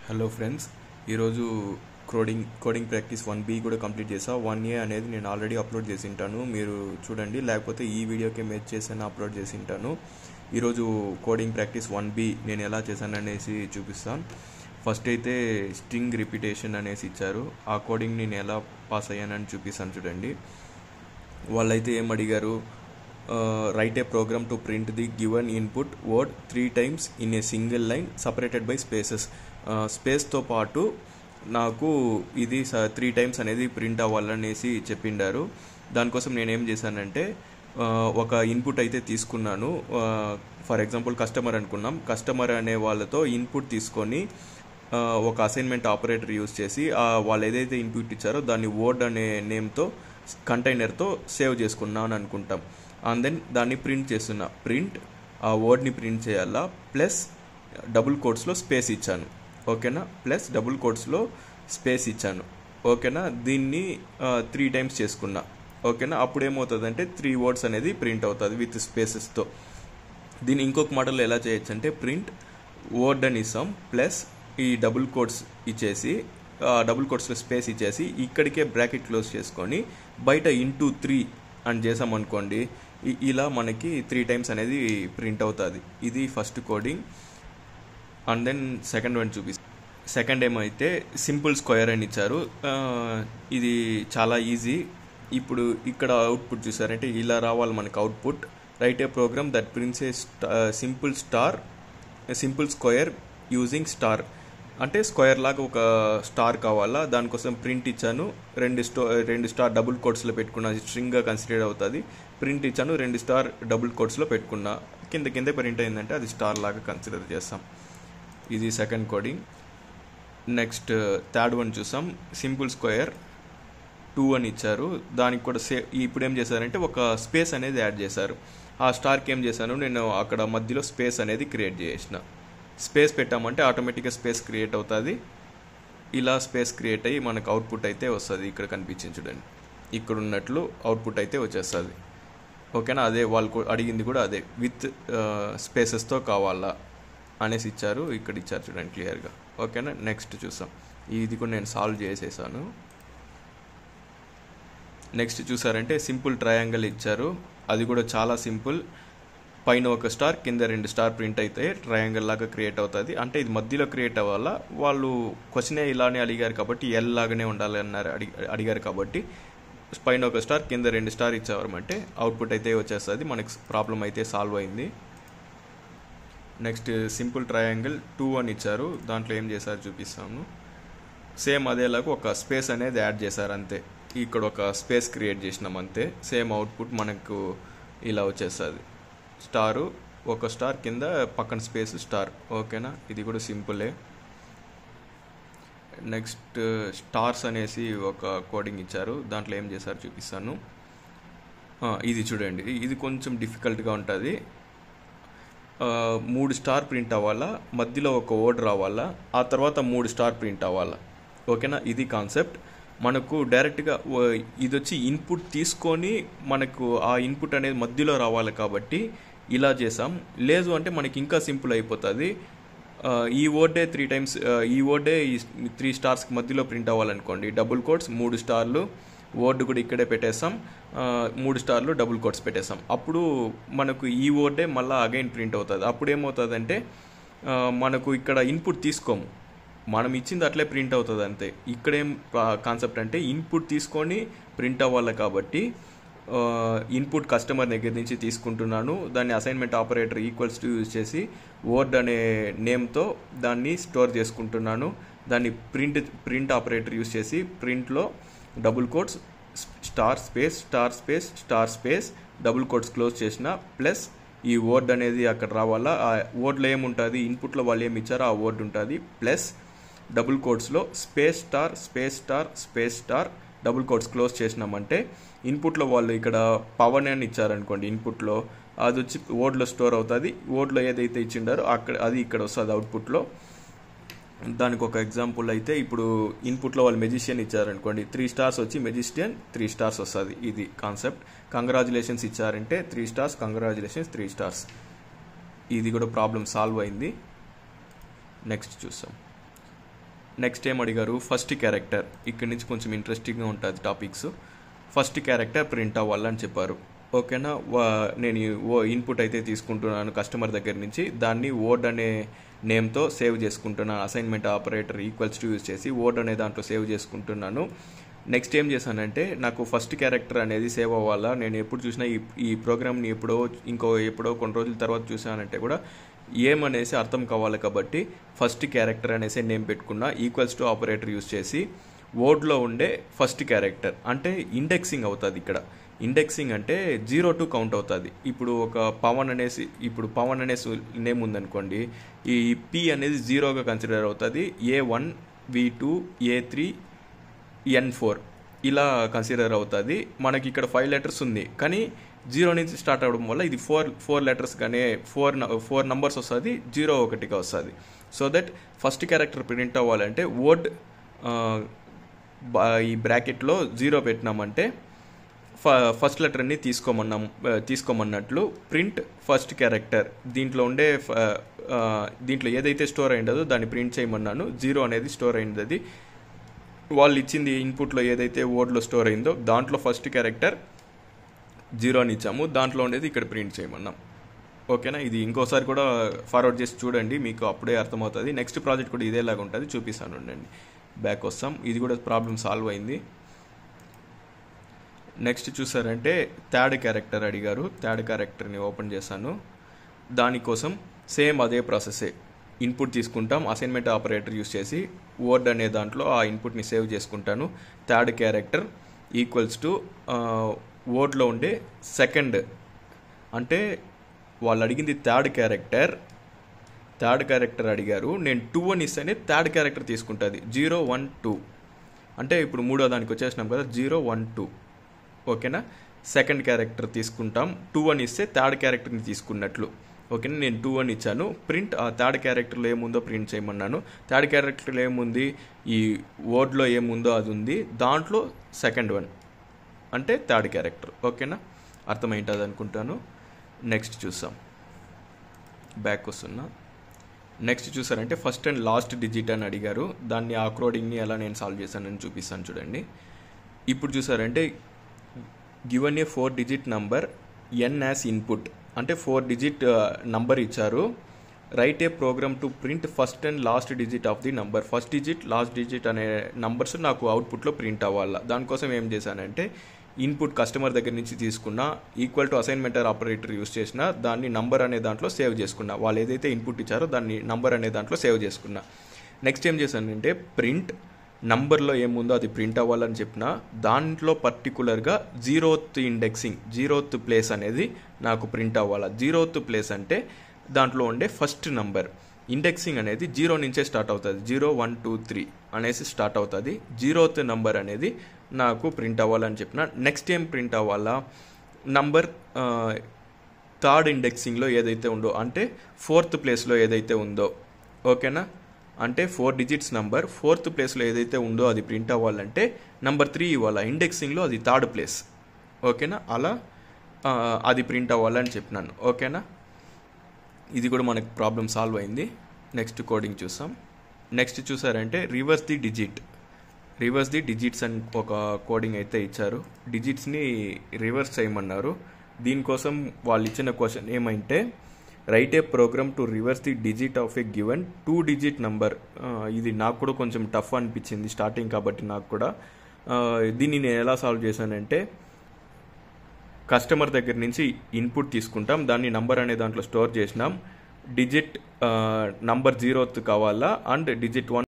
Hello friends, ఈరోజు coding practice 1B కూడా complete చేసా. 1A అనేది నేను ఆల్రెడీ అప్లోడ్ చేసి ఉంటాను, మీరు చూడండి. లేకపోతే ఈ వీడియోకి మేచ్ చేసాను అప్లోడ్ చేసి ఉంటాను. ఈరోజు కోడింగ్ ప్రాక్టీస్ 1B నేను ఎలా చేశాను అనేసి చూపిస్తాను. ఫస్ట్ అయితే స్ట్రింగ్ రిపిటేషన్ అనేసి ఇచ్చారు. ఆ కోడింగ్ నేను ఎలా పాస్ అయ్యానని చూపిస్తాను చూడండి. వాళ్ళైతే ఏం అడిగారు, write a program to print the given input word 3 times in a single line separated by spaces. స్పేస్తో పాటు నాకు ఇది 3 times అనేది ప్రింట్ అవ్వాలనేసి చెప్పిండారు. దానికోసం నేనేం చేశానంటే ఒక ఇన్పుట్ అయితే తీసుకున్నాను. ఫర్ ఎగ్జాంపుల్ కస్టమర్ అనుకున్నాం. కస్టమర్ అనే వాళ్ళతో ఇన్పుట్ తీసుకొని ఒక అసైన్మెంట్ ఆపరేటర్ యూజ్ చేసి వాళ్ళు ఏదైతే ఇన్పుట్ ఇచ్చారో దాన్ని వర్డ్ అనే నేమ్తో కంటైనర్తో సేవ్ చేసుకున్నాను అనుకుంటాం. అండ్ దెన్ దాన్ని ప్రింట్ చేస్తున్నా. ప్రింట్ ఆ వర్డ్ని ప్రింట్ చేయాలా, ప్లస్ డబుల్ కోట్స్లో స్పేస్ ఇచ్చాను, ఓకేనా. ప్లస్ డబుల్ కోట్స్లో స్పేస్ ఇచ్చాను, ఓకేనా. దీన్ని 3 times చేసుకున్నా, ఓకేనా. అప్పుడు ఏమవుతుందంటే 3 words అనేది ప్రింట్ అవుతుంది విత్ స్పేసెస్తో. దీన్ని ఇంకొక మోడల్లో ఎలా చేయొచ్చు అంటే ప్రింట్ వర్డ్ అని ఇస్తాం, ప్లస్ ఈ డబుల్ కోట్స్ ఇచ్చేసి డబుల్ కోట్స్లో స్పేస్ ఇచ్చేసి ఇక్కడికే బ్రాకెట్ క్లోజ్ చేసుకొని బయట ఇంటూ 3 అని చేసామనుకోండి, ఇలా మనకి 3 times అనేది ప్రింట్ అవుతుంది. ఇది first coding. And then second one చూపిస్తాను. సెకండ్ ఏమైతే సింపుల్ స్క్వేర్ అని ఇచ్చారు. ఇది చాలా ఈజీ. ఇప్పుడు ఇక్కడ అవుట్పుట్ చూసారంటే ఇలా రావాలి మనకు output. Write a program that prints a simple square using star. అంటే స్క్వేర్ లాగా ఒక స్టార్ కావాలా, దానికోసం ప్రింట్ ఇచ్చాను. రెండు స్టార్ డబుల్ కోట్స్లో పెట్టుకున్నా, స్ట్రింగ్గా కన్సిడర్ అవుతుంది. ప్రింట్ ఇచ్చాను, 2 స్టార్ డబుల్ కోట్స్లో పెట్టుకున్నా. కింద ప్రింట్ అయిందంటే అది స్టార్ లాగా కన్సిడర్ చేస్తాం. ఇది second coding. Next third one చూసాం. సింపుల్ స్క్వేర్ 2 అని ఇచ్చారు. దానికి కూడా ఇప్పుడు ఏం చేశారంటే ఒక స్పేస్ అనేది యాడ్ చేశారు. ఆ స్టార్కి ఏం చేశాను, నేను అక్కడ మధ్యలో స్పేస్ అనేది క్రియేట్ చేసిన. స్పేస్ పెట్టామంటే ఆటోమేటిక్గా స్పేస్ క్రియేట్ అవుతుంది. ఇలా స్పేస్ క్రియేట్ అయ్యి మనకు అవుట్పుట్ అయితే వస్తుంది. ఇక్కడ కనిపించింది చూడండి, ఇక్కడ ఉన్నట్లు అవుట్పుట్ అయితే వచ్చేస్తుంది, ఓకేనా. అదే వాళ్ళు అడిగింది కూడా అదే, విత్ స్పేసెస్తో కావాలా అనేసి ఇచ్చారు. ఇక్కడ ఇచ్చారు చూడండి క్లియర్గా, ఓకేనా. నెక్స్ట్ చూసాం. ఇది కూడా నేను సాల్వ్ చేసేసాను. నెక్స్ట్ చూసారంటే సింపుల్ ట్రయాంగిల్ ఇచ్చారు. అది కూడా చాలా సింపుల్. పైన ఒక స్టార్, కింద 2 స్టార్ ప్రింట్ అయితే ట్రయాంగిల్ లాగా క్రియేట్ అవుతుంది. అంటే ఇది మధ్యలో క్రియేట్ అవ్వాలా. వాళ్ళు క్వశ్చనే ఇలానే అడిగారు కాబట్టి ఎల్ లాగానే ఉండాలి అడిగారు కాబట్టి పైన ఒక స్టార్, కింద 2 స్టార్ ఇచ్చామంటే అవుట్పుట్ అయితే వచ్చేస్తుంది. మనకి ప్రాబ్లం అయితే సాల్వ్ అయింది. నెక్స్ట్ సింపుల్ ట్రయాంగిల్ 2 అని ఇచ్చారు. దాంట్లో ఏం చేశారు చూపిస్తాను. సేమ్ అదేలాగా ఒక స్పేస్ అనేది యాడ్ చేశారు అంతే. ఇక్కడ ఒక స్పేస్ క్రియేట్ చేసినాం అంతే. సేమ్ అవుట్పుట్ మనకు ఇలా వచ్చేస్తుంది. స్టారు, ఒక స్టార్, కింద పక్కన స్పేస్ స్టార్, ఓకేనా. ఇది కూడా సింపులే. నెక్స్ట్ స్టార్స్ అనేసి ఒక కోడింగ్ ఇచ్చారు. దాంట్లో ఏం చేశారు చూపిస్తాను. ఇది చూడండి, ఇది కొంచెం డిఫికల్ట్గా ఉంటుంది. 3 స్టార్ ప్రింట్ అవ్వాలా, మధ్యలో ఒక వర్డ్ రావాలా, ఆ తర్వాత 3 స్టార్ ప్రింట్ అవ్వాలా, ఓకేనా. ఇది కాన్సెప్ట్. మనకు డైరెక్ట్గా ఇది వచ్చి ఇన్పుట్ తీసుకొని మనకు ఆ ఇన్పుట్ అనేది మధ్యలో రావాలి కాబట్టి ఇలా చేసాం. లేదు అంటే మనకి ఇంకా సింపుల్ అయిపోతుంది. ఈ వర్డే 3 times, ఈ వర్డే 3 స్టార్స్కి మధ్యలో ప్రింట్ అవ్వాలనుకోండి, డబుల్ కోట్స్, 3 స్టార్లు, వర్డ్ కూడా ఇక్కడే పెట్టేస్తాం, 3 స్టార్లు డబుల్ కోట్స్ పెట్టేస్తాం. అప్పుడు మనకు ఈ వర్డే మళ్ళీ అగైన్ ప్రింట్ అవుతుంది. అప్పుడు ఏమవుతుందంటే మనకు ఇక్కడ ఇన్పుట్ తీసుకోము, మనం ఇచ్చింది అట్లే ప్రింట్ అవుతుంది అంతే. ఇక్కడేం కాన్సెప్ట్ అంటే ఇన్పుట్ తీసుకొని ప్రింట్ అవ్వాలి కాబట్టి ఇన్పుట్ కస్టమర్ దగ్గర నుంచి తీసుకుంటున్నాను. దాన్ని assignment operator equals to use చేసి వర్డ్ అనే నేమ్తో దాన్ని స్టోర్ చేసుకుంటున్నాను. దాన్ని ప్రింట్ ఆపరేటర్ యూజ్ చేసి ప్రింట్లో double quotes, star space, star space, star space, double quotes close చేసిన, ప్లస్ ఈ వర్డ్ అనేది అక్కడ రావాలా. ఆ వర్డ్లో ఏముంటుంది, ఇన్పుట్లో వాళ్ళు ఏమి ఇచ్చారో ఆ వర్డ్ ఉంటుంది, ప్లస్ డబుల్ కోట్స్లో space star, space star, space star, double quotes close చేసినామంటే ఇన్పుట్లో వాళ్ళు ఇక్కడ పవర్ అని ఇచ్చారనుకోండి, ఇన్పుట్లో అది వచ్చి వర్డ్లో స్టోర్ అవుతుంది. వర్డ్లో ఏదైతే ఇచ్చిండారో అది ఇక్కడ వస్తుంది అవుట్పుట్లో. దానికి ఒక ఎగ్జాంపుల్ అయితే ఇప్పుడు ఇన్పుట్లో వాళ్ళు మెజిషియన్ ఇచ్చారనుకోండి, 3 స్టార్స్ వచ్చి మెజిషియన్ 3 స్టార్స్ వస్తుంది. ఇది కాన్సెప్ట్. కంగ్రాచులేషన్స్ ఇచ్చారంటే 3 స్టార్స్, కంగ్రాచులేషన్స్ 3 స్టార్స్. ఇది కూడా ప్రాబ్లం సాల్వ్ అయింది. నెక్స్ట్ చూస్తాం. నెక్స్ట్ ఏం అడిగారు, ఫస్ట్ క్యారెక్టర్. ఇక్కడి నుంచి కొంచెం ఇంట్రెస్టింగ్గా ఉంటుంది టాపిక్స్. ఫస్ట్ క్యారెక్టర్ ప్రింట్ అవ్వాలని చెప్పారు. ఓకేనా, నేను ఇన్పుట్ అయితే తీసుకుంటున్నాను కస్టమర్ దగ్గర నుంచి, దాన్ని వర్డ్ అనే నేమ్తో సేవ్ చేసుకుంటున్నాను. Assignment operator equals to use చేసి వర్డ్ అనే దాంట్లో సేవ్ చేసుకుంటున్నాను. నెక్స్ట్ ఏం చేశానంటే, నాకు ఫస్ట్ క్యారెక్టర్ అనేది సేవ్ అవ్వాలా. నేను ఎప్పుడు చూసినా ఈ ప్రోగ్రామ్ని ఎప్పుడో కొన్ని రోజుల తర్వాత చూసానంటే కూడా ఏమనేసి అర్థం కావాలి కాబట్టి ఫస్ట్ క్యారెక్టర్ అనేసి నేమ్ పెట్టుకున్నా. ఈక్వల్స్ టు ఆపరేటర్ యూజ్ చేసి వర్డ్లో ఉండే ఫస్ట్ క్యారెక్టర్ అంటే ఇండెక్సింగ్ అవుతుంది. ఇక్కడ ఇండెక్సింగ్ అంటే 0 to కౌంట్ అవుతుంది. ఇప్పుడు ఒక పవన్ అనేసి నేమ్ ఉందనుకోండి, ఈ పి అనేది 0గా కన్సిడర్ అవుతుంది. A1 V2 A3 N4 ఇలా కన్సిడర్ అవుతుంది. మనకి ఇక్కడ 5 లెటర్స్ ఉంది, కానీ 0 నుంచి స్టార్ట్ అవ్వడం వల్ల ఇది 4 లెటర్స్ కానీ 4 నంబర్స్ వస్తుంది, 0 ఒకటిగా వస్తుంది. So that first character print అవ్వాలంటే వర్డ్ ఈ బ్రాకెట్లో 0 పెట్టినామంటే ఫస్ట్ లెటర్ని తీసుకోమన్నట్లు. ప్రింట్ ఫస్ట్ క్యారెక్టర్ దీంట్లో ఏదైతే స్టోర్ అయిందో దాన్ని ప్రింట్ చేయమన్నాను. 0 అనేది స్టోర్ అయింది. వాళ్ళు ఇచ్చింది ఇన్పుట్లో ఏదైతే వర్డ్లో స్టోర్ అయిందో దాంట్లో ఫస్ట్ క్యారెక్టర్ 0 అని ఇచ్చాము, దాంట్లో ఉండేది ఇక్కడ ప్రింట్ చేయమన్నాం. ఓకేనా, ఇది ఇంకోసారి కూడా ఫార్వర్డ్ చేసి చూడండి, మీకు అప్పుడే అర్థమవుతుంది. నెక్స్ట్ ప్రాజెక్ట్ కూడా ఇదేలాగా ఉంటుంది, చూపిస్తాను ఉండండి. బ్యాక్ వస్తాం. ఇది కూడా ప్రాబ్లం సాల్వ్ అయింది. నెక్స్ట్ చూసారంటే థర్డ్ క్యారెక్టర్ అడిగారు. థర్డ్ క్యారెక్టర్ని ఓపెన్ చేశాను. దానికోసం సేమ్ అదే ప్రాసెసే. ఇన్పుట్ తీసుకుంటాం, అసైన్మెంట్ ఆపరేటర్ యూస్ చేసి వర్డ్ అనే దాంట్లో ఆ ఇన్పుట్ని సేవ్ చేసుకుంటాను. థర్డ్ క్యారెక్టర్ ఈక్వల్స్ టు వర్డ్లో ఉండే సెకండ్, అంటే వాళ్ళు అడిగింది థర్డ్ క్యారెక్టర్ అడిగారు. నేను 2 అని ఇస్తేనే థర్డ్ క్యారెక్టర్ తీసుకుంటుంది. 0 1 2 అంటే ఇప్పుడు మూడో దానికి వచ్చేసినాం కదా, 0 1 2. ఓకేనా, సెకండ్ క్యారెక్టర్ తీసుకుంటాం. 2 అని ఇస్తే థర్డ్ క్యారెక్టర్ని తీసుకున్నట్లు. ఓకేనా, నేను 2 అని ఇచ్చాను. ప్రింట్ ఆ థర్డ్ క్యారెక్టర్లో ఏముందో ప్రింట్ చేయమన్నాను. థర్డ్ క్యారెక్టర్లో ఏముంది, ఈ వర్డ్లో ఏముందో అది ఉంది, దాంట్లో సెకండ్ వన్ అంటే థర్డ్ క్యారెక్టర్. ఓకేనా, అర్థమైంటుంది అనుకుంటాను. నెక్స్ట్ చూసాం, బ్యాక్ వస్తున్నా. నెక్స్ట్ చూసారంటే ఫస్ట్ అండ్ లాస్ట్ డిజిట్ అని అడిగారు. దాన్ని ఆ కోడింగ్ని ఎలా నేను సాల్వ్ చేశానని చూపిస్తాను చూడండి. ఇప్పుడు చూసారంటే given a 4 digit number n as input, అంటే 4 digit నంబర్ ఇచ్చారు. Write a program to print first and last digit of the number. First digit last digit అనే నంబర్స్ నాకు అవుట్పుట్లో ప్రింట్ అవ్వాలి. దానికోసం ఏం చేశానంటే ఇన్పుట్ కస్టమర్ దగ్గర నుంచి తీసుకున్న, equal to assignment operator use చేసిన, దాన్ని నంబర్ అనే దాంట్లో సేవ్ చేసుకున్నా. వాళ్ళు ఏదైతే ఇన్పుట్ ఇచ్చారో దాన్ని నంబర్ అనే దాంట్లో సేవ్ చేసుకున్నా. నెక్స్ట్ ఏం చేశానంటే ప్రింట్ నంబర్లో ఏముందో అది ప్రింట్ అవ్వాలని చెప్పిన, దాంట్లో పర్టికులర్గా 0th ఇండెక్సింగ్ 0th ప్లేస్ అనేది నాకు ప్రింట్ అవ్వాలి. 0th ప్లేస్ అంటే దాంట్లో ఉండే ఫస్ట్ నంబర్. ఇండెక్సింగ్ అనేది 0 నుంచే స్టార్ట్ అవుతుంది, 0 1 2 3 అనేసి స్టార్ట్ అవుతుంది. 0th నంబర్ అనేది నాకు ప్రింట్ అవ్వాలని చెప్పిన. నెక్స్ట్ ఏం ప్రింట్ అవ్వాలా, నంబర్ థర్డ్ ఇండెక్సింగ్లో ఏదైతే ఉందో, అంటే 4th ప్లేస్లో ఏదైతే ఉందో. ఓకేనా, అంటే 4 digits నంబర్ 4th ప్లేస్లో ఏదైతే ఉందో అది ప్రింట్ అవ్వాలంటే నంబర్ 3 ఇవ్వాలి. ఇండెక్సింగ్లో అది థర్డ్ ప్లేస్. ఓకేనా, అలా అది ప్రింట్ అవ్వాలని చెప్పినాను. ఓకేనా, ఇది కూడా మనకు ప్రాబ్లం సాల్వ్ అయింది. నెక్స్ట్ కోడింగ్ చూసాం. నెక్స్ట్ చూసారంటే రివర్స్ ది డిజిట్స్ అని ఒక కోడింగ్ అయితే ఇచ్చారు. డిజిట్స్ని రివర్స్ చేయమన్నారు. దీనికోసం వాళ్ళు ఇచ్చిన క్వశ్చన్ ఏమంటే write a program to reverse the digit of a given 2 digit number. ఇది నాకు కూడా కొంచెం టఫ్ అనిపించింది స్టార్టింగ్ కాబట్టి నాకు కూడా. దీన్ని నేను ఎలా సాల్వ్ చేశానంటే కస్టమర్ దగ్గర నుంచి ఇన్పుట్ తీసుకుంటాం, దాన్ని నంబర్ అనే దాంట్లో స్టోర్ చేసినాం. డిజిట్ నంబర్ 0th కావాలా అండ్ డిజిట్ 1